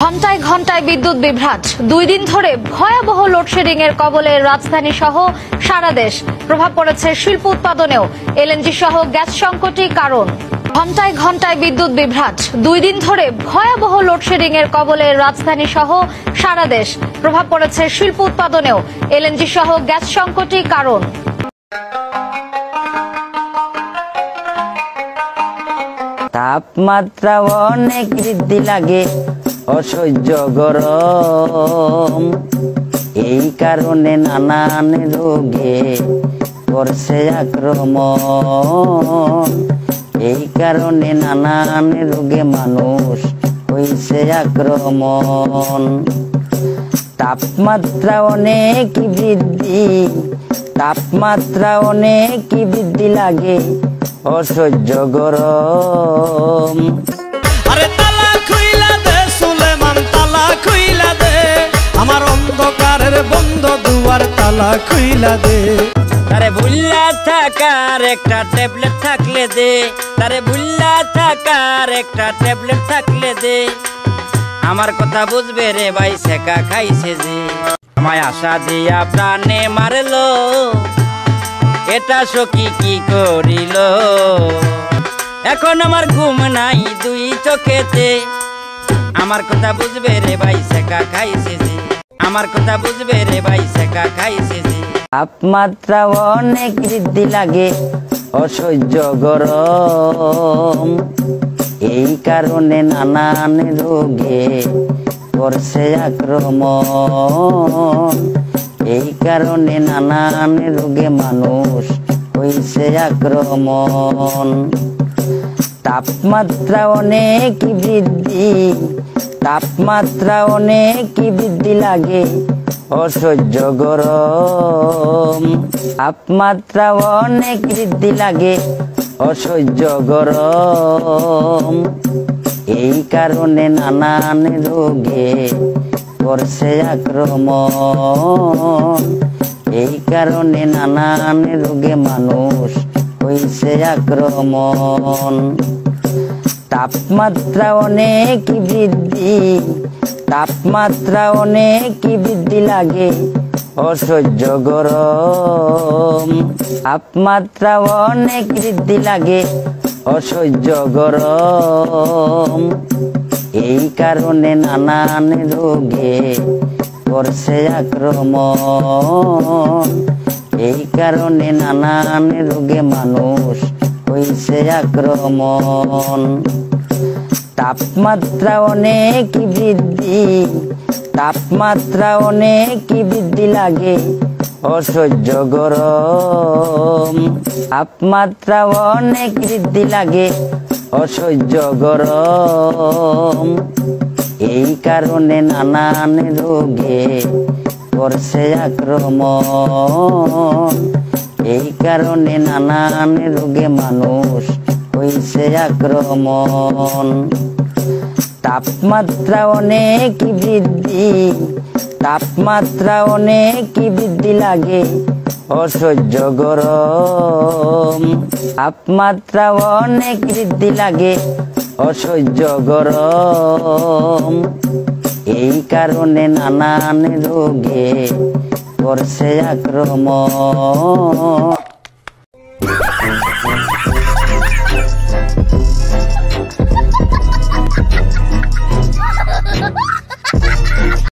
ঘণ্টায় ঘণ্টায় বিদ্যুৎ বিভ্রাট, 2 দিন ধরে ভয়াবহ লোডশেডিং এর কবলে রাজধানী সহ সারা দেশ। প্রভাব পড়েছে শিল্প উৎপাদনেও। এলএনজি সহ গ্যাস সংকটই কারণ। ঘণ্টায় ঘণ্টায় বিদ্যুৎ বিভ্রাট, 2 দিন ধরে ভয়াবহ লোডশেডিং এর কবলে রাজধানী সহ সারা দেশ। প্রভাব পড়েছে শিল্প উৎপাদনেও। এলএনজি সহ গ্যাস সংকটই কারণ। তাপমাত্রা অনেক বৃদ্ধি লাগে, অসহ্য গরম, এই কারণে নানান রোগে করছে আক্রমণ। এই কারণে নানান রোগে মানুষ হইছে আক্রমণ। তাপমাত্রা অনেক বৃদ্ধি, তাপমাত্রা অনেক বৃদ্ধি লাগে, অসহ্য গরম। আরে তালা খুইলা দে সুলেমান, তালা খুইলা দে, আমার অন্ধকারের বন্ধ দুয়ার তালা খুইলা দে। তারে ভুল্লা থাকার একটা ট্যাবলেট থাকলে দে, তারে ভুল্লা থাকার একটা ট্যাবলেট থাকলে দে, আমার কথা বুঝবে রে ভাই শেখা খাইছে যে। আমায় আশা দিয়া প্রাণে মারলো, এটা সখী কি করিল, এখন আমার ঘুম নাই 2 চোখেতে, আমার কথা বুঝবে রে ভাই শেখা খাইছে যে, আমার কথা বুঝবে রে ভাই শেখা খাইছে যে। তাপমাত্রা অনেক বৃদ্ধি লাগে, অসহ্য গরম, এই কারণে নানান রোগে করছে আক্রমণ। এই কারণে নানান রোগে মানুষ হইছে আক্রমণ। তাপমাত্রা অনেক বৃদ্ধি, তাপমাত্রা অনেক বৃদ্ধি লাগে, অসহ্য গরম। তাপমাত্রা অনেক বৃদ্ধি লাগে, অসহ্য গরম, এই কারণে নানান রোগে করছে আক্রমণ। এই কারণে নানান রোগে মানুষ হইছে আক্রমণ। তাপমাত্রা অনেক বৃদ্ধি, তাপমাত্রা অনেক বৃদ্ধি লাগে, অসহ্য গরম। তাপমাত্রা অনেক বৃদ্ধি লাগে, অসহ্য গরম, এই কারণে নানান রোগে করছে আক্রমণ। এই কারণে নানান রোগে মানুষ হইছে আক্রমণ। তাপমাত্রা অনেক বৃদ্ধি, তাপমাত্রা অনেক বৃদ্ধি লাগে, অসহ্য গরম। তাপমাত্রা অনেক বৃদ্ধি লাগে, অসহ্য গরম, এই কারণে নানান রোগে করছে আক্রমণ। এই কারণে নানান রোগে মানুষ হইছে আক্রমণ। তাপমাত্রা অনেক বৃদ্ধি, তাপমাত্রা অনেক বৃদ্ধি লাগে, অসহ্য গরম। তাপমাত্রা অনেক বৃদ্ধি লাগে, অসহ্য গরম, এই কারণে নানান রোগে করছে আক্রমণ।